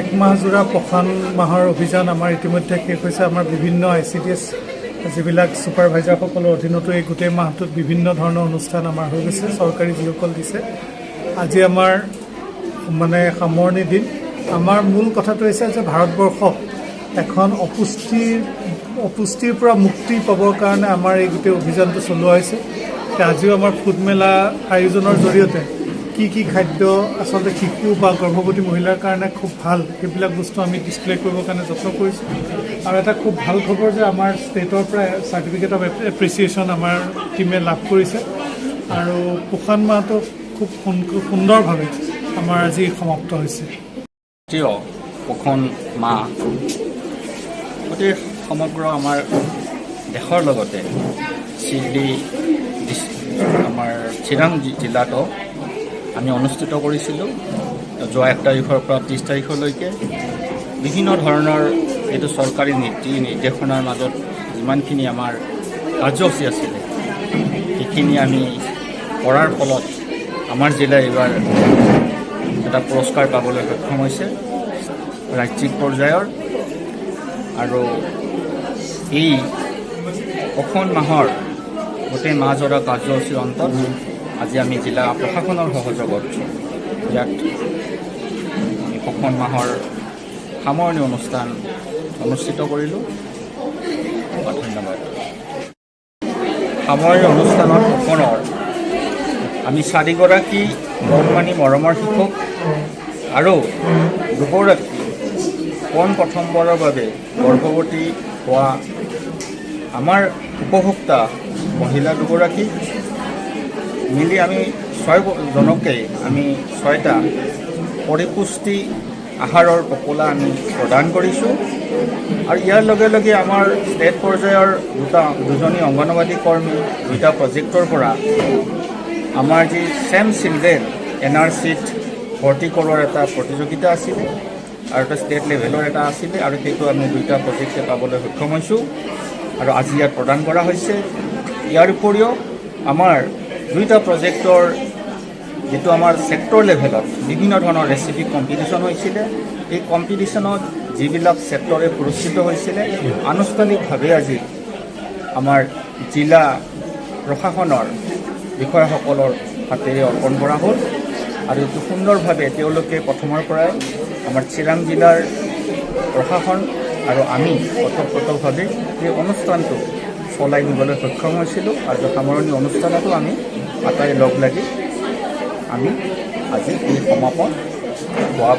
এক মাহজোৰা প্ৰশান মাহৰ অভিযান আমাৰ ইতিমধ্যে শেষ হৈছে। আমাৰ বিভিন্ন ICDS যিবিলাক ছুপাৰভাইজাৰসকলৰ অধীনতো এই গোটেই মাহটোত বিভিন্ন ধৰণৰ অনুষ্ঠান আমাৰ হৈ গৈছে, চৰকাৰী যিসকল দিছে। আজি আমাৰ সামৰণি দিন। আমাৰ মূল কথাটো হৈছে যে ভাৰতবৰ্ষক এখন অপুষ্টিৰ পৰা মুক্তি পাবৰ কাৰণে আমাৰ এই গোটেই অভিযানটো চলোৱা হৈছে। আজিও আমাৰ ফুড মেলা আয়োজনৰ জৰিয়তে কি খাদ্য আচলতে শিশু বা গৰ্ভৱতী মহিলাৰ কাৰণে খুব ভাল, সেইবিলাক বস্তু আমি ডিছপ্লে কৰিবৰ কাৰণে যত্ন কৰিছোঁ। আৰু এটা খুব ভাল খবৰ যে আমাৰ ষ্টেটৰ পৰা চাৰ্টিফিকেট অফ এপ্ৰিচিয়েশ্যন আমাৰ টীমে লাভ কৰিছে। আৰু প্ৰশান মাহটো খুব সুন্দৰভাৱে আমাৰ আজি সমাপ্ত হৈছে। প্ৰশান মাহ গোটেই সমগ্ৰ আমাৰ দেশৰ লগতে আমাৰ চিৰাং জিলাতো আমি অনুষ্ঠিত কৰিছিলোঁ। যোৱা 1 তাৰিখৰ পৰা 30 তাৰিখলৈকে বিভিন্ন ধৰণৰ এইটো চৰকাৰী নীতি নিৰ্দেশনাৰ মাজত যিমানখিনি আমাৰ কাৰ্যসূচী আছিলে সেইখিনি আমি কৰাৰ ফলত আমাৰ জিলাই এইবাৰ এটা পুৰস্কাৰ পাবলৈ সক্ষম হৈছে ৰাজ্যিক পৰ্যায়ৰ। আৰু এই প্ৰশান মাহৰ গোটেই মাহজোৰা কাৰ্যসূচীৰ অন্তত আজি আমি জিলা প্ৰশাসনৰ সহযোগত ইয়াত প্ৰশান মাহৰ সামৰণি অনুষ্ঠান অনুষ্ঠিত কৰিলোঁ। ধন্যবাদ। সামৰণি অনুষ্ঠানত প্ৰশানৰ আমি 4গৰাকী বৰমানী মৰমৰ শিক্ষক আৰু 2গৰাকী প্ৰথমবাৰৰ বাবে গৰ্ভৱতী হোৱা আমাৰ উপভোক্তা মহিলা 2গৰাকী মিলি আমি 6জনকে আমি 6টা পৰিপুষ্টি আহাৰৰ টোপোলা আমি প্ৰদান কৰিছোঁ। আৰু ইয়াৰ লগে লগে আমাৰ ষ্টেট পৰ্যায়ৰ দুজনী অংগনবাদী কৰ্মী 2টা প্ৰজেক্টৰ পৰা আমাৰ যি ছেম চিলড্ৰেন NRCত ভৰ্তি কৰোৱাৰ এটা প্ৰতিযোগিতা আছিলে আৰু এটা ষ্টেট লেভেলৰ এটা আছিলে, আৰু সেইটো আমি 2টা প্ৰজেক্টে পাবলৈ সক্ষম হৈছোঁ আৰু আজি ইয়াত প্ৰদান কৰা হৈছে। ইয়াৰ উপৰিও আমাৰ 2টা প্ৰজেক্টৰ যিটো আমাৰ ছেক্টৰ লেভেলত বিভিন্ন ধৰণৰ ৰেচিপি কম্পিটিশ্যন হৈছিলে, এই কম্পিটিশ্যনত যিবিলাক ছেক্টৰে পুৰস্কৃত হৈছিলে আনুষ্ঠানিকভাৱে আজি আমাৰ জিলা প্ৰশাসনৰ বিষয়াসকলৰ হাতেৰে অৰ্পণ কৰা হ'ল। আৰু এইটো সুন্দৰভাৱে তেওঁলোকে প্ৰথমৰ পৰাই আমাৰ চিৰাং জিলাৰ প্ৰশাসন আৰু আমি ওতঃপ্ৰোতভাৱে এই অনুষ্ঠানটো চলাই নিবলৈ সক্ষম হৈছিলোঁ। আৰু সামৰণি অনুষ্ঠানতো আমি আটাই লগ লাগি আমি আজি এই সমাপন হোৱা